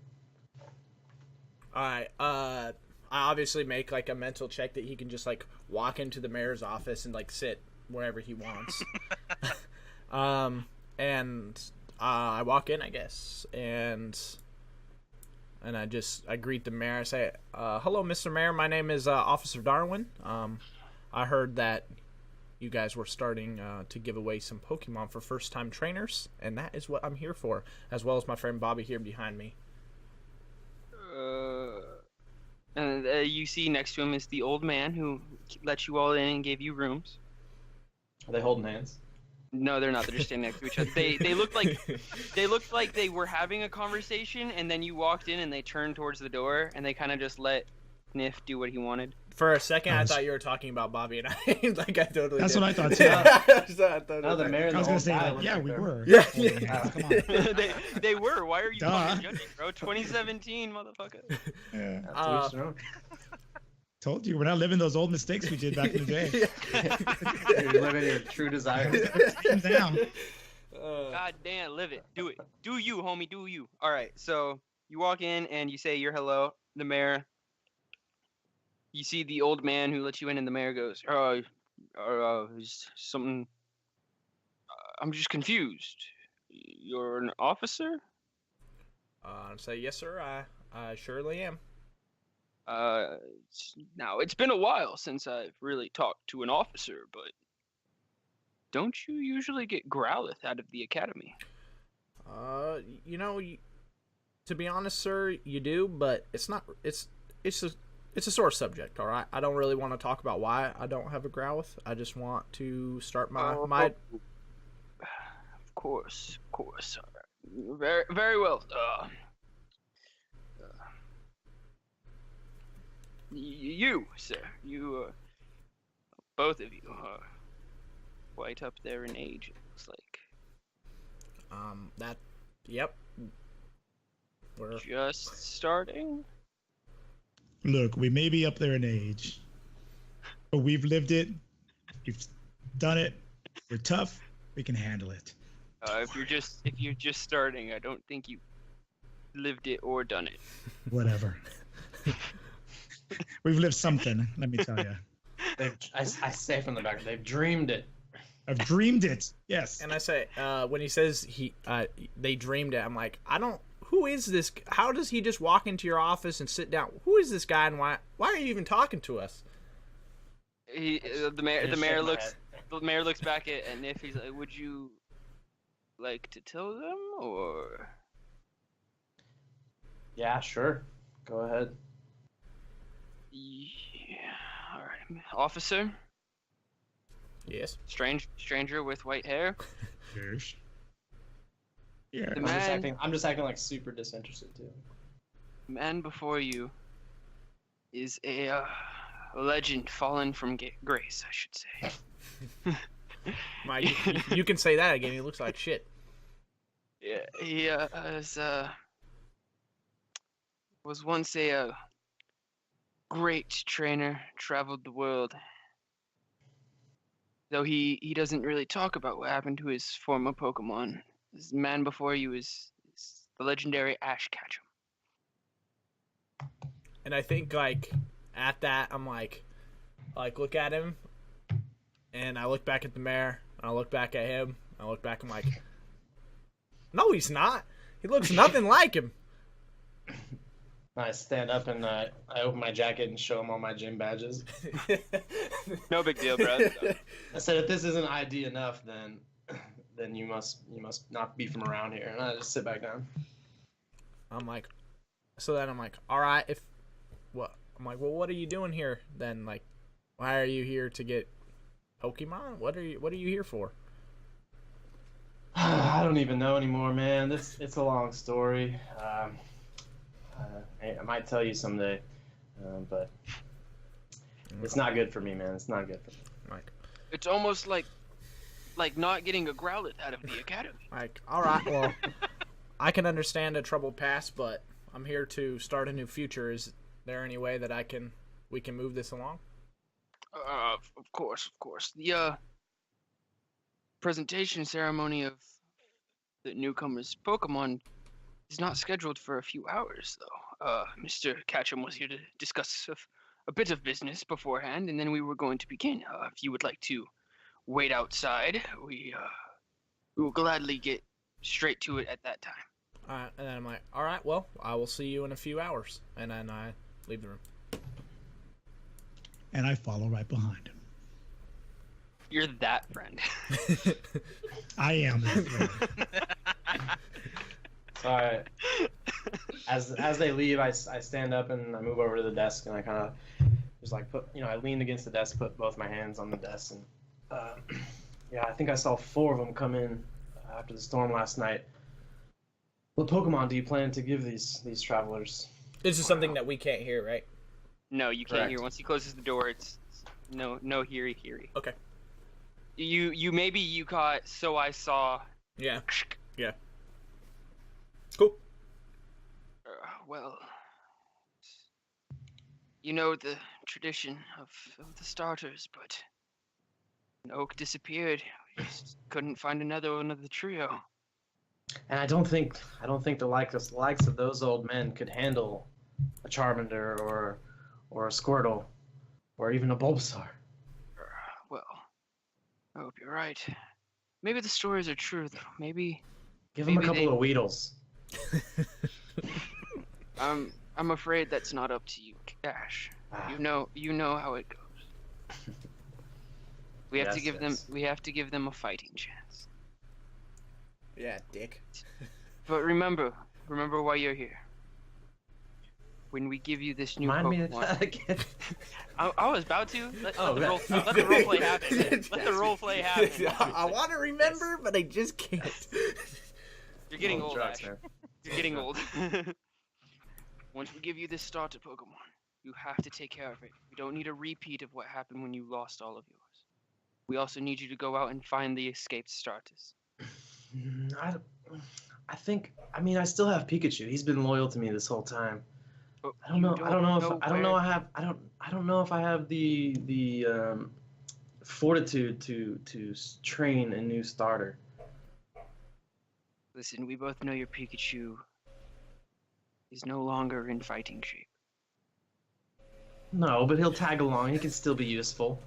All right. I obviously make like a mental check that he can just like walk into the mayor's office and like sit wherever he wants. And I walk in, I guess, and I greet the mayor. I say, "Hello, Mr. Mayor. My name is Officer Darwin. I heard that you guys were starting to give away some Pokemon for first-time trainers, and that is what I'm here for, as well as my friend Bobby here behind me." And you see next to him is the old man who let you all in and gave you rooms. Are they holding hands? No, they're not. They're just standing next to each other. They looked like they were having a conversation, and then you walked in and they turned towards the door and they kind of just let Niff do what he wanted. For a second, I thought you were talking about Bobby and I. Like I totally. That's did. what I thought too. No, the mayor and I the was gonna old say guy like, went yeah, back we there. were. Yeah, Holy yeah. cow, come on. they were. Why are you Duh. fucking judging, bro? 2017, motherfucker. Yeah. To each their own. Told you, we're not living those old mistakes we did back in the day. You're living your true desires. Hands down. God damn, live it. Do it. Do you, homie. Do you. All right. So you walk in and you say your hello. The mayor. You see the old man who let you in, and the mayor goes, is something. I'm just confused. You're an officer? Say yes, sir. I surely am. Now it's been a while since I've really talked to an officer, but don't you usually get Growlithe out of the academy? You know, to be honest, sir, you do, but it's not. It's a sore subject. All right, I don't really want to talk about why I don't have a Growlithe. I just want to start my. Of course. All right. Very, very well. You, sir, both of you are quite up there in age. It looks like. Yep. We're Just starting. Look, we may be up there in age, but we've lived it. We've done it. We're tough. We can handle it. If you're just starting, I don't think you lived it or done it. Whatever. We've lived something, let me tell you. I say from the back, they've dreamed it. I've dreamed it. Yes. And I say, when he says they dreamed it, I'm like, who is this? How does he just walk into your office and sit down? Who is this guy, and why are you even talking to us? The mayor looks back at Nif. He's like, would you like to tell them, or? Yeah, sure. Go ahead. Yeah. All right, officer. Yes. Stranger with white hair. Yes. Yeah. I'm just acting like super disinterested too. The man before you is a legend fallen from grace, I should say. Mike, you can say that again. He looks like shit. Yeah, he was once a great trainer, traveled the world. Though he doesn't really talk about what happened to his former Pokemon. This man before you is the legendary Ash Ketchum. And I think, like, at that, I'm like, look at him, and I look back at the mayor, and I look back at him, and I look back, I'm like, no, he's not. He looks nothing like him. I stand up and I open my jacket and show him all my gym badges. No big deal, bro. I said, if this isn't ID enough, then you must not be from around here. And I just sit back down. I'm like, all right, what? I'm like, well, what are you doing here then? Like, why are you here to get Pokemon? What are you here for? I don't even know anymore, man. It's a long story. I might tell you someday, but it's not good for me, man. It's not good for me. Like, it's almost like not getting a Growlithe out of the academy. Like, all right, well, I can understand a troubled past, but I'm here to start a new future. Is there any way that we can move this along? Of course. The presentation ceremony of the newcomer's Pokemon is not scheduled for a few hours, though. Mr. Ketchum was here to discuss a bit of business beforehand, and then we were going to begin. If you would like to wait outside, we will gladly get straight to it at that time. And then I'm like, all right, well, I will see you in a few hours. And then I leave the room. And I follow right behind him. You're that friend. I am that friend. All right. As they leave, I stand up and I move over to the desk and I kind of just like I leaned against the desk, put both my hands on the desk, and I think I saw 4 of them come in after the storm last night. What Pokemon do you plan to give these travelers? This is something that we can't hear, right? No, you can't hear. Once he closes the door, it's no heary. Okay. You caught, so I saw. Yeah. Cool. Well, you know the tradition of the starters, but an oak disappeared. We just couldn't find another one of the trio. And I don't think the likes of those old men could handle a Charmander or a Squirtle or even a Bulbasaur. Well, I hope you're right. Maybe the stories are true, though. Maybe give them a couple of Weedles. I'm afraid that's not up to you, Ash. You know how it goes. We have Yes, to give yes. them. We have to give them a fighting chance. Yeah, dick. But remember why you're here. When we give you this new Remind me of Pokemon, that again. I was about to let Oh, the yeah. role play happen. Let the role play happen. I want to remember, but I just can't. You're getting old, Drugs, Ash. man. You're getting old. Once we give you this starter Pokemon, you have to take care of it. We don't need a repeat of what happened when you lost all of yours. We also need you to go out and find the escaped starters. I think. I mean, I still have Pikachu. He's been loyal to me this whole time. But I don't know. I don't know if I don't know. where- I don't know if I have the fortitude to train a new starter. Listen, we both know your Pikachu is no longer in fighting shape. No, but he'll tag along. He can still be useful.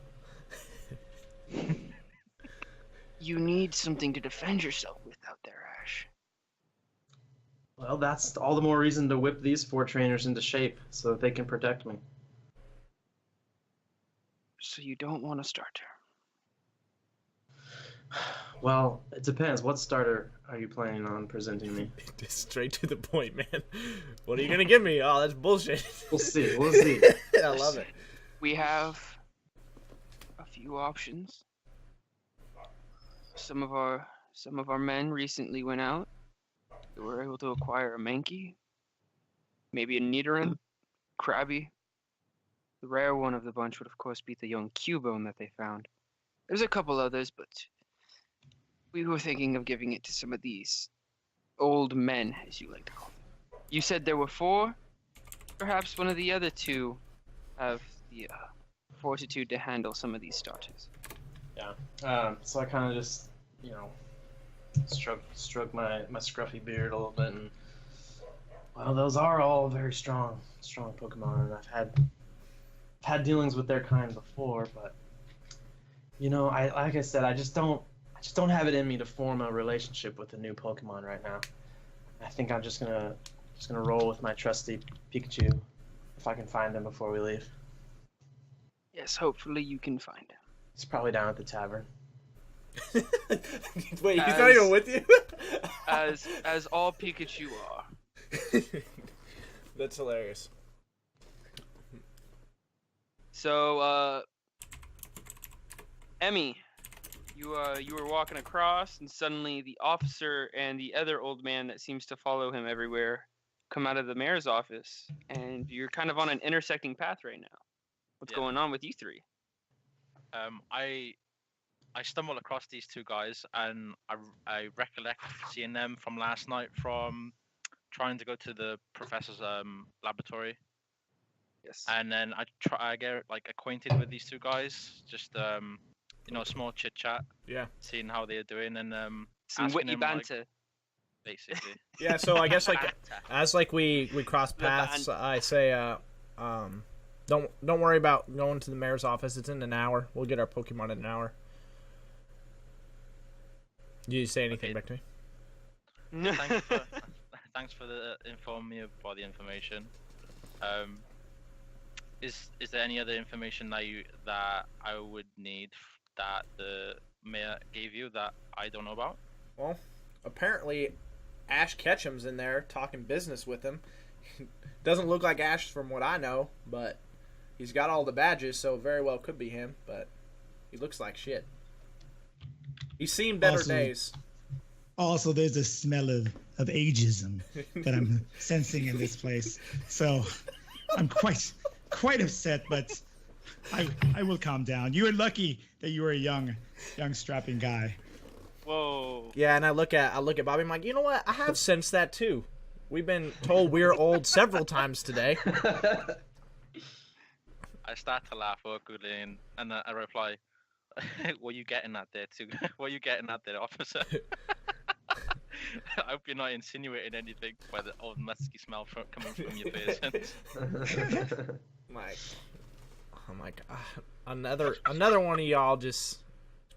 You need something to defend yourself with out there, Ash. Well, that's all the more reason to whip these 4 trainers into shape so that they can protect me. So you don't want a starter. Well, it depends. What starter are you planning on presenting me? Just straight to the point, man. What are you gonna give me? Oh, that's bullshit. We'll see. We'll see. I love it. We have a few options. Some of our men recently went out. They were able to acquire a Mankey, maybe a Nidoran, Krabby. The rare one of the bunch would of course be the young Cubone that they found. There's a couple others, but we were thinking of giving it to some of these old men, as you like to call them. You said there were 4. Perhaps one of the other 2 have the fortitude to handle some of these starters. Yeah. So I kind of just, stroke my scruffy beard a little bit, and well, those are all very strong Pokemon, and I've had dealings with their kind before, but like I said, I just don't have it in me to form a relationship with a new Pokemon right now. I think I'm just gonna roll with my trusty Pikachu if I can find him before we leave. Yes, hopefully you can find him. He's probably down at the tavern. Wait, he's not even with you? As all Pikachu are. That's hilarious. So, Emmy, you were walking across, and suddenly the officer and the other old man that seems to follow him everywhere come out of the mayor's office, and you're kind of on an intersecting path right now. What's going on with you 3? I stumbled across these 2 guys, and I recollect seeing them from last night from trying to go to the professor's laboratory. Yes. And then I get acquainted with these 2 guys, just a small chit chat. Yeah. Seeing how they're doing, and Some asking witty them, banter. basically. Yeah, so I guess as we cross paths, I say don't worry about going to the mayor's office. It's in an hour. We'll get our Pokemon in an hour. Did you say anything back to me? Thanks for informing me about the information. Is there any other information that I would need that the mayor gave you that I don't know about? Well, apparently Ash Ketchum's in there talking business with him. Doesn't look like Ash from what I know, but he's got all the badges, so it very well could be him, but he looks like shit. He's seen better days. Also, there's a smell of ageism that I'm sensing in this place. So I'm quite upset, but I will calm down. You are lucky that you are a young strapping guy. Whoa. Yeah, and I look at Bobby. I'm like, you know what? I have sensed that too. We've been told we're old several times today. I start to laugh awkwardly, and I reply, "What are you getting at there, too? What are you getting at there, officer?" I hope you're not insinuating anything by the old musky smell coming from your face. I'm like, another one of y'all just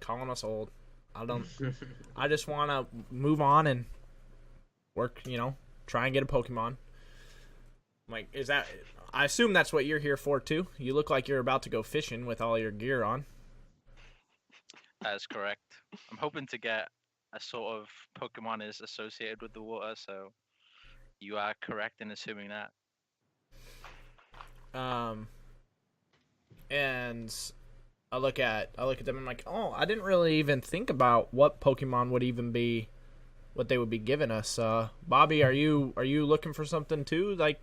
calling us old. I just want to move on and work, try and get a Pokemon. Like, I assume that's what you're here for too. You look like you're about to go fishing with all your gear on. That is correct. I'm hoping to get a sort of Pokemon is associated with the water, so you are correct in assuming that. And I look at them and I'm like, oh, I didn't really even think about what Pokemon would even be, what they would be giving us. Bobby, are you looking for something too? Like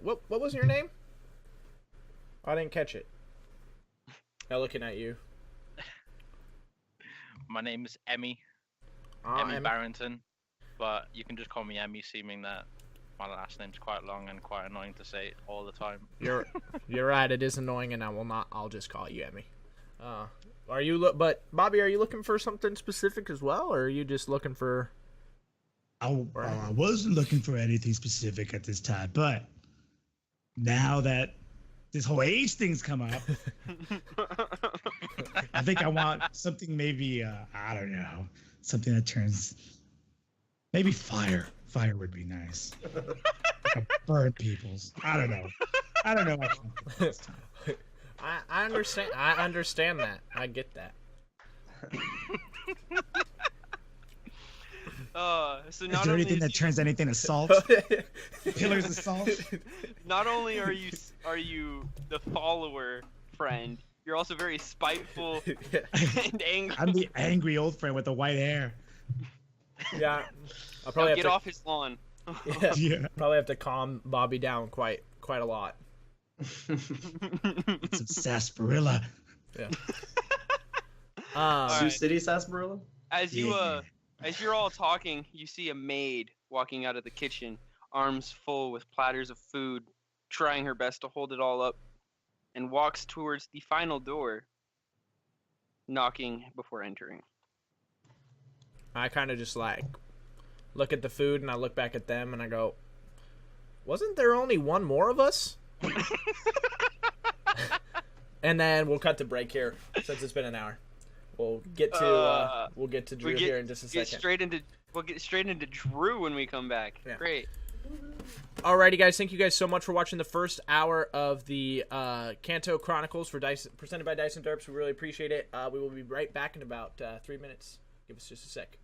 what was your name? I didn't catch it. I'm looking at you. My name is Emmy. Emmy Barrington, but you can just call me Emmy, seeming that my last name's quite long and quite annoying to say all the time. You're right. It is annoying, and I'll just call you Emmy. But Bobby, are you looking for something specific as well, or are you just looking for? I wasn't looking for anything specific at this time, but now that this whole age thing's come up, I think I want something maybe, I don't know, something that turns, maybe fire. Fire would be nice. Like burn people's. I don't know. I understand. I understand that. I get that. So Is not there only anything is that turns anything to salt? Pillars of salt? Not only are you the follower friend, you're also very spiteful and angry. I'm the angry old friend with the white hair. Yeah, I'll probably get off his lawn. Yeah. Probably have to calm Bobby down quite a lot. It's some sarsaparilla. Yeah. Sioux City sarsaparilla. As you're all talking, you see a maid walking out of the kitchen, arms full with platters of food, trying her best to hold it all up, and walks towards the final door, knocking before entering. I kind of just like look at the food and I look back at them and I go, wasn't there only one more of us? And then we'll cut to break here since it's been an hour. We'll get to Drew here in just a second. We'll get straight into Drew when we come back. Yeah. Great. Alrighty, guys. Thank you guys so much for watching the first hour of the Kanto KroniKales presented by DiceNDerps. We really appreciate it. We will be right back in about 3 minutes. Give us just a sec.